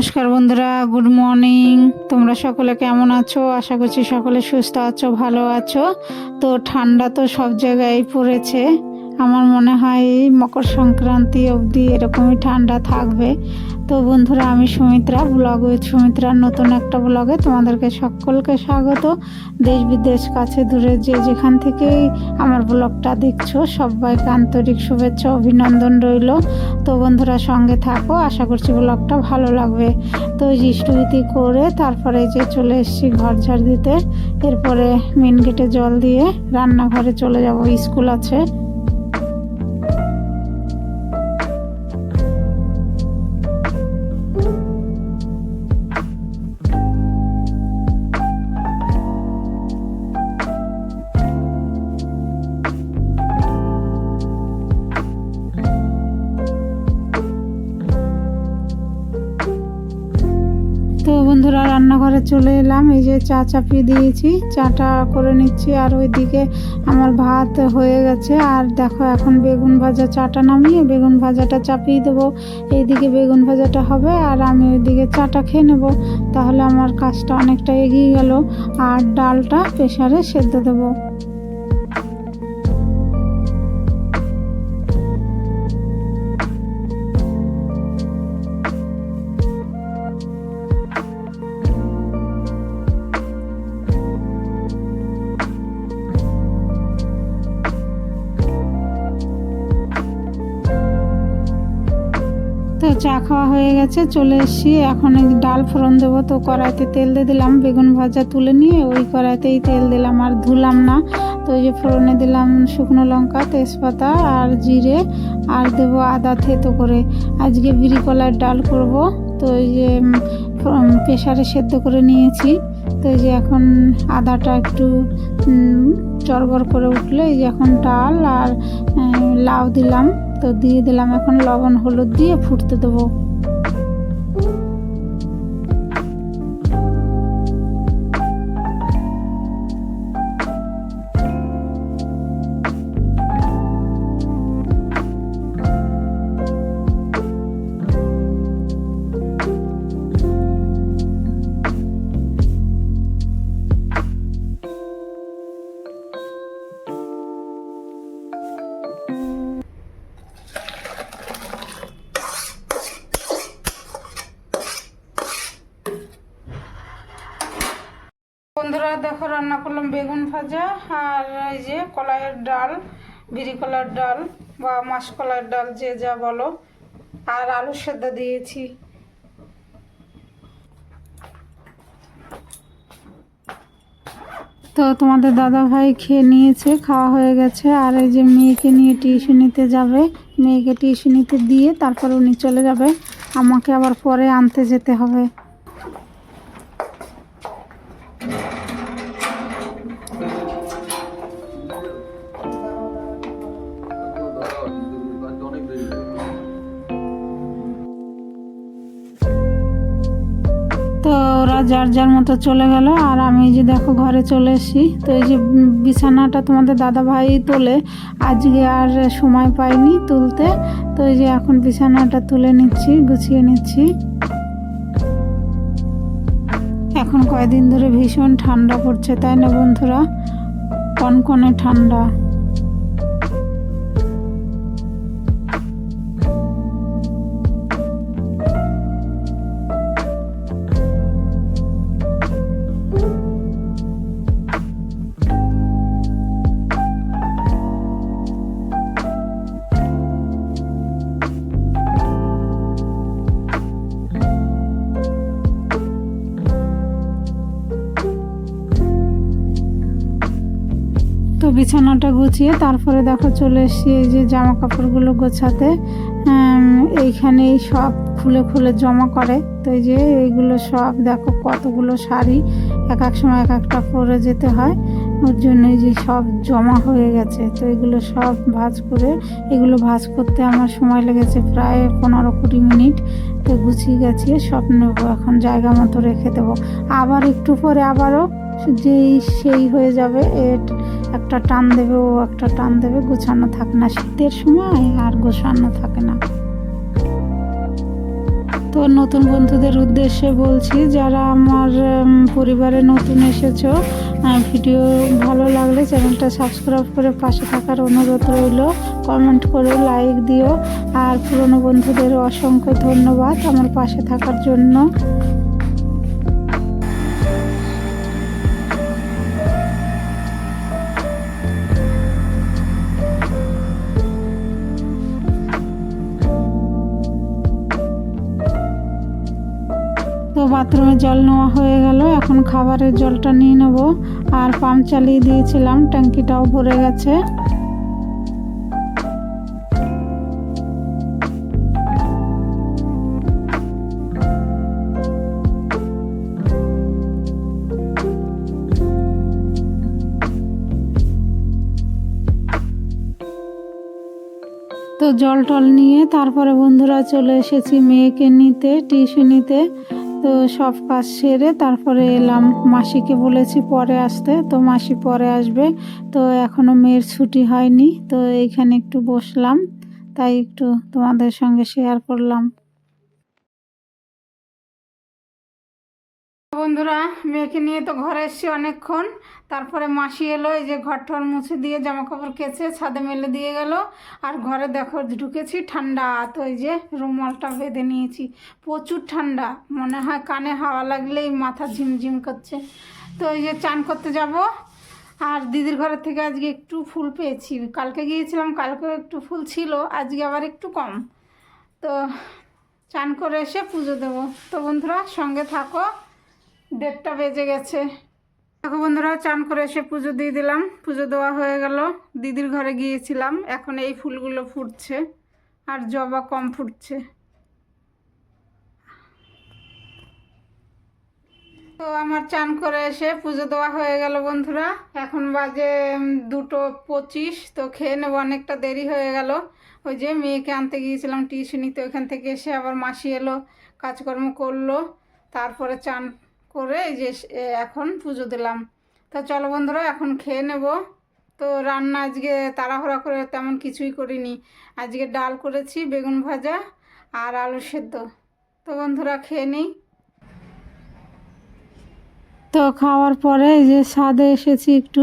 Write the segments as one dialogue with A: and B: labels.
A: নমস্কার বন্ধুরা, good morning. তোমরা সকলে কেমন আছো? আশা করছি সকলে সুস্থ আছো, ভালো আছো। তো ঠান্ডা তো সব জায়গায় পড়েছে। আমার মনে হয় এই মকর সংক্রান্তি অবধি এরকমই ঠান্ডা থাকবে। তো বন্ধুরা, আমি সুমিত্রা, ব্লগ উইথ সুমিত্রার নতুন একটা ব্লগে তোমাদেরকে সকলকে স্বাগত। দেশ বিদেশ কাছে দূরে যে যেখান থেকেই আমার ব্লগটা দেখছো, সবাইকে আন্তরিক শুভেচ্ছা অভিনন্দন রইল। তো বন্ধুরা, সঙ্গে থাকো, আশা করছি ব্লগটা ভালো লাগবে। তো ইষ্টভীতি করে তারপরে যে চলে এসেছি ঘর ঝাড় দিতে। এরপরে মেন গেটে জল দিয়ে রান্নাঘরে চলে যাব, স্কুল আছে। তো বন্ধুরা, রান্নাঘরে চলে এলাম। এই যে চা চাপিয়ে দিয়েছি, চাটা করে নিচ্ছি। আর ওইদিকে আমার ভাত হয়ে গেছে। আর দেখো, এখন বেগুন ভাজা, চাটা নামিয়ে বেগুন ভাজাটা চাপিয়ে দেবো। এইদিকে বেগুন ভাজাটা হবে আর আমি ওইদিকে চাটা খেয়ে নেবো। তাহলে আমার কাজটা অনেকটা এগিয়ে গেল। আর ডালটা প্রেসারে সেদ্ধ দেবো। তো চা খাওয়া হয়ে গেছে, চলে এসেছি। এখন এই ডাল ফোড়ন দেবো। তো কড়াইতে তেল দিয়ে দিলাম, বেগুন ভাজা তুলে নিয়ে ওই কড়াইতেই তেল দিলাম, আর ধুলাম না। তো এই যে ফোড়নে দিলাম শুকনো লঙ্কা, তেজপাতা আর জিরে, আর দেবো আদা থেতো করে। আজকে বিরি কলার ডাল করব। তো এই যে প্রেসারে সেদ্ধ করে নিয়েছি। তো এই যে এখন আদাটা একটু চড়বড় করে উঠলে এই যে এখন ডাল আর লাউ দিলাম। তো দিয়ে দিলাম, এখন লবণ হলুদ দিয়ে ফুটতে দেবো। বন্ধুরা দেখো, রান্না করলাম বেগুন ভাজা আর এই যে কলাইয়ের ডাল, বিরি কলার ডাল বা মাসকলাইয়ের ডাল, যে যা বলো। আর আলু সেদ্ধ দিয়েছি। তো তোমাদের দাদা ভাই খেয়ে নিয়েছে, খাওয়া হয়ে গেছে। আর এই যে মেয়েকে নিয়ে টিউশনিতে যাবে, মেয়েকে টিউশনিতে দিয়ে তারপর উনি চলে যাবে। আমাকে আবার পরে আনতে যেতে হবে। তো ওরা যার যার মতো চলে গেল। আর আমি যে দেখো ঘরে চলে এসেছি। তো এই যে বিছানাটা তোমাদের দাদা ভাই তোলে, আজকে আর সময় পাইনি তুলতে। তো এই যে এখন বিছানাটা তুলে নিচ্ছি, গুছিয়ে নিচ্ছি। এখন কয়েকদিন ধরে ভীষণ ঠান্ডা পড়ছে, তাই না বন্ধুরা? কনকনে ঠান্ডা। তো বিছানাটা গুছিয়ে তারপরে দেখো চলে এসেছি এই যে জামা কাপড়গুলো গোছাতে। এইখানেই সব খুলে খুলে জমা করে। তো এই যে এইগুলো সব দেখো, কতগুলো শাড়ি, এক এক সময় এক একটা পরে যেতে হয়, ওর জন্য এই যে সব জমা হয়ে গেছে। তো এগুলো সব ভাঁজ করে, এগুলো ভাঁজ করতে আমার সময় লেগেছে প্রায় 15-20 মিনিট। তো গুছিয়ে গাছিয়ে সব নেবো, এখন জায়গা মতো রেখে দেবো। আবার একটু পরে আবারও যেই সেই হয়ে যাবে, একটা টান দেবে, ও একটা টান দেবে, গোছানো থাকে না। শীতের সময় আর গোছানো থাকে না। তো নতুন বন্ধুদের উদ্দেশ্যে বলছি, যারা আমার পরিবারে নতুন এসেছো, ভিডিও ভালো লাগলে চ্যানেলটা সাবস্ক্রাইব করে পাশে থাকার অনুরোধ রইল। কমেন্ট করে লাইক দিও। আর পুরনো বন্ধুদের অসংখ্য ধন্যবাদ আমার পাশে থাকার জন্য। তো বাথরুমে জল নেওয়া হয়ে গেল, এখন খাবারের জলটা নিয়ে নেব। আর পাম্প চালিয়ে দিয়েছিলাম, ট্যাঙ্কিটাও ভরে গেছে। তো জল টল নিয়ে তারপরে বন্ধুরা চলে এসেছি মেয়েকে নিতে, টিউশনিতে। তো সব কাজ সেরে তারপরে এলাম। মাসিকে বলেছি পরে আসতে, তো মাসি পরে আসবে। তো এখনো মেয়ের ছুটি হয়নি, তো এইখানে একটু বসলাম, তাই একটু তোমাদের সঙ্গে শেয়ার করলাম। বন্ধুরা, মেয়েকে নিয়ে তো ঘরে এসেছি অনেকক্ষণ। তারপরে মাসি এলো, এই যে ঘর টর মুছে দিয়ে জামা কাপড় কেচে ছাদে মেলে দিয়ে গেল। আর ঘরে দেখো ঢুকেছি, ঠান্ডা। তো এই যে রুমালটা বেঁধে নিয়েছি, প্রচুর ঠান্ডা, মনে হয় কানে হাওয়া লাগলেই মাথা ঝিমঝিম করছে। তো এই যে চান করতে যাব। আর দিদির ঘরের থেকে আজকে একটু ফুল পেয়েছি, কালকে গিয়েছিলাম, কালকেও একটু ফুল ছিল, আজকে আবার একটু কম। তো চান করে এসে পুজো দেবো। তো বন্ধুরা সঙ্গে থাকো, 1:30 বেজে গেছে। দেখো বন্ধুরা, চান করে এসে পুজো দিয়ে দিলাম, পুজো দেওয়া হয়ে গেল। দিদির ঘরে গিয়েছিলাম, এখন এই ফুলগুলো ফুটছে, আর জবা কম ফুটছে। তো আমার চান করে এসে পুজো দেওয়া হয়ে গেল বন্ধুরা। এখন বাজে 2:25। তো খেয়ে নেবো, অনেকটা দেরি হয়ে গেল। ওই যে মেয়েকে আনতে গিয়েছিলাম টিউশনিতে, ওইখান থেকে এসে আবার মাসি এলো, কাজকর্ম করলো, তারপরে চান করে এই যে এখন পুজো দিলাম। তো চলো বন্ধুরা, এখন খেয়ে নেব। তো রান্না আজকে তাড়াহুড়া করে তেমন কিছুই করিনি। আজকে ডাল করেছি, বেগুন ভাজা আর আলু সেদ্ধ। তো বন্ধুরা খেয়ে নিই। তো খাওয়ার পরে এই যে ছাদে এসেছি একটু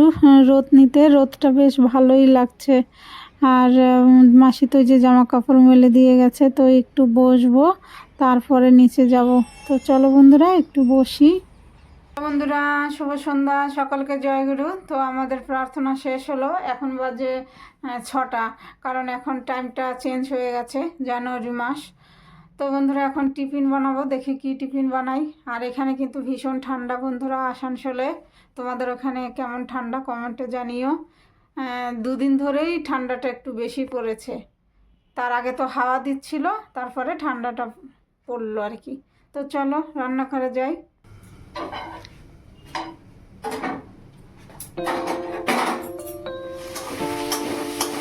A: রোদ নিতে, রোদটা বেশ ভালোই লাগছে। আর মাসি তো যে জামা কাপড় মেলে দিয়ে গেছে, তো একটু বসবো, তারপরে নিচে যাব। তো চলো বন্ধুরা একটু বসি। বন্ধুরা শুভ সন্ধ্যা, সকলকে জয়গুরু। তো আমাদের প্রার্থনা শেষ হলো, এখন বাজে 6টা, কারণ এখন টাইমটা চেঞ্জ হয়ে গেছে, জানুয়ারি মাস। তো বন্ধুরা এখন টিফিন বানাবো, দেখি কি টিফিন বানাই। আর এখানে কিন্তু ভীষণ ঠান্ডা বন্ধুরা আসানসোলে। তোমাদের ওখানে কেমন ঠান্ডা কমেন্টে জানিও। 2 দিন ধরেই ঠান্ডাটা একটু বেশি পড়েছে। তার আগে তো হাওয়া দিচ্ছিল, তারপরে ঠান্ডাটা পড়লো আর কি। তো চলো রান্নাঘরে যাই।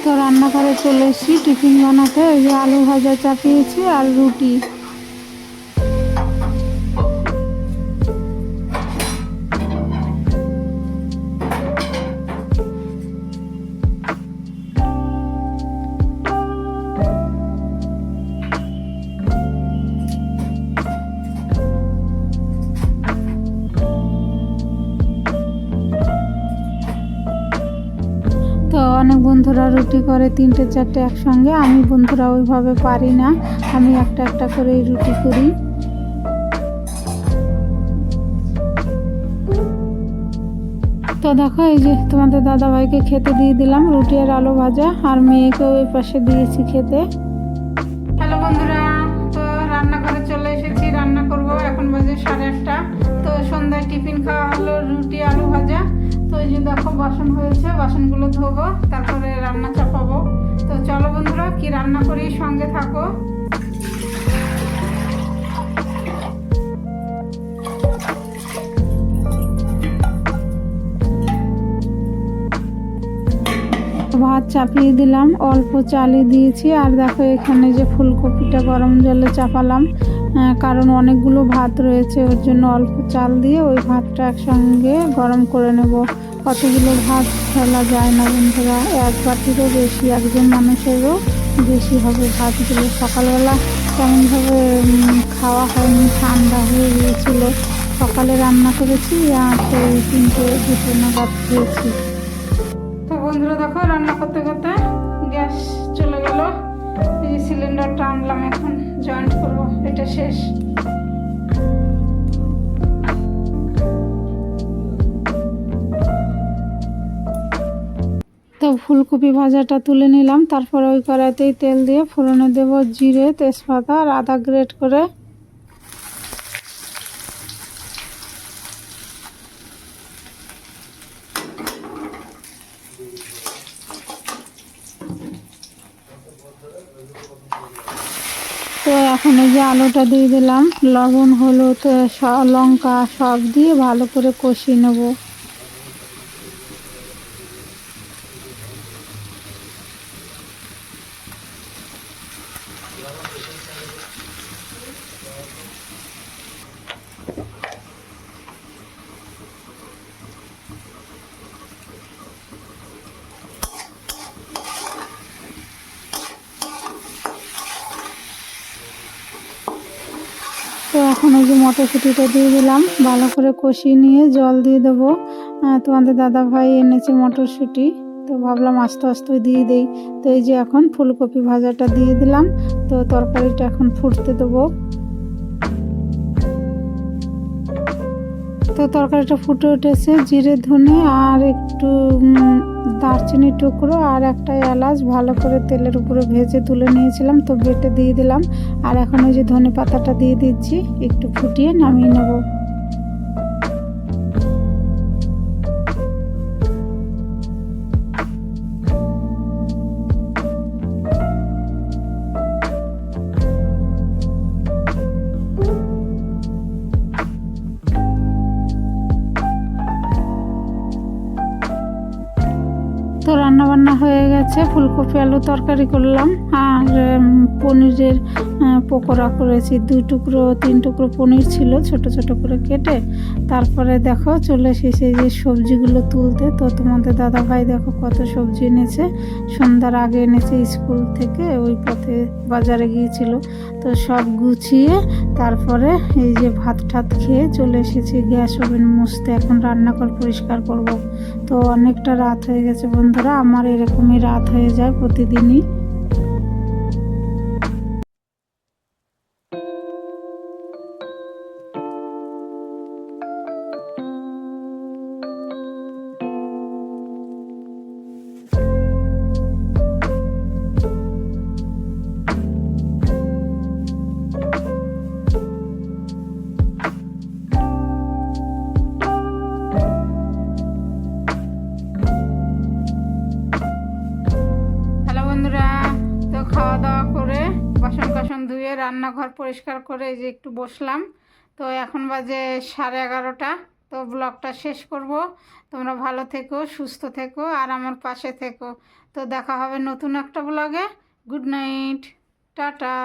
A: তো রান্নাঘরে চলে এসেছি টিফিন বানাতে। ওই যে আলু ভাজা চাপিয়েছি আর রুটি। তো অনেক বন্ধুরা রুটি করে 3-4টে একসঙ্গে, আমি বন্ধুরা ওইভাবে পারি না, আমি একটা একটা করেই রুটি করি। তো দেখো এই যে তোমাদের দাদাভাইকে খেতে দিয়ে দিলাম রুটি আর আলু ভাজা, আর মেয়েকেও ওই পাশে দিয়েছি খেতে। হ্যালো বন্ধুরা, তো রান্নাঘরে চলে এসেছি, রান্না করব। এখন বাজে 8:30। তো সন্ধ্যায় টিফিন খাওয়া হলো রুটি আলু ভাজা। তো এই যে দেখো বাসন হয়েছে, বাসনগুলো ধোবো, তারপরে রান্না চাপাবো। তো চলো বন্ধুরা কি রান্না করি, সঙ্গে থাকো। ভাত চাপিয়ে দিলাম, অল্প চালই দিয়েছি। আর দেখো এখানে যে ফুলকপিটা গরম জলে চাপালাম, কারণ অনেকগুলো ভাত রয়েছে, ওর জন্য অল্প চাল দিয়ে ওই ভাতটা একসঙ্গে গরম করে নেব। কতগুলো ভাত ফেলা যায় না বন্ধুরা, 1 বাটিরও বেশি, একজন মানুষেরও বেশি হবে ভাতগুলো। সকালবেলা তেমনভাবে খাওয়া হয়নি, ঠান্ডা হয়ে গিয়েছিল। সকালে রান্না করেছি আর সেই 3টে 2টো নাগাদ খেয়েছি। তো বন্ধুরা দেখো, রান্না করতে করতে গ্যাস চলে গেল। এই সিলিন্ডারটা আনলাম, এখন জয়েন্ট করবো, এটা শেষ। তো ফুলকপি ভাজাটা তুলে নিলাম, তারপরে ওই কড়াইতেই তেল দিয়ে ফোড়নে দেব জিরে, তেজপাতা আর আদা গ্রেট করে। তো এখন এই যে আলুটা দিয়ে দিলাম, লবণ, হলুদ, লঙ্কা সব দিয়ে ভালো করে কষিয়ে নেব। তো এখন ওই যে মটরশুঁটিটা দিয়ে দিলাম, ভালো করে কষিয়ে নিয়ে জল দিয়ে দেবো। তোমাদের দাদা ভাই এনেছে মটরশুঁটি, তো ভাবলাম আস্তে আস্তে দিয়ে দেই। তো এই যে এখন ফুলকপি ভাজাটা দিয়ে দিলাম, তো তরকারিটা এখন ফুটতে দেবো। তো তরকারিটা ফুটে উঠেছে, জিরে, ধনে আর একটু দারচিনির টুকরো আর একটা এলাচ ভালো করে তেলের উপরে ভেজে তুলে নিয়েছিলাম, তো বেটে দিয়ে দিলাম। আর এখন ওই যে ধনে পাতাটা দিয়ে দিচ্ছি, একটু ফুটিয়ে নামিয়ে নেব। তো রান্না বান্না হয়ে গেছে, ফুলকপি আলু তরকারি করলাম আর পনিরের পকোড়া করেছি। 2-3 টুকরো পনির ছিল ছোট ছোট করে কেটে। তারপরে দেখো চলে এসেছে যে সবজিগুলো তুলতে। তো তোমাদের দাদা ভাই দেখো কত সবজি এনেছে, সন্ধ্যার আগে এনেছে স্কুল থেকে, ওই পথে বাজারে গিয়েছিল। তো সব গুছিয়ে তারপরে এই যে ভাত ঠাত খেয়ে চলে এসেছি গ্যাস ওভেন মুছতে। এখন রান্নাঘর পরিষ্কার করব। তো অনেকটা রাত হয়ে গেছে বন্ধুরা, আমার এরকমই রাত হয়ে যায় প্রতিদিনই। হ্যালো বন্ধুরা, তো খাওয়া দাওয়া করে বাসন কাসন ধুয়ে রান্নাঘর পরিষ্কার করে এই যে একটু বসলাম। তো এখন বাজে 11:30। তো ব্লগটা শেষ করব। তোমরা ভালো থেকো, সুস্থ থেকো আর আমার পাশে থেকো। তো দেখা হবে নতুন একটা ব্লগে। Good night, tata.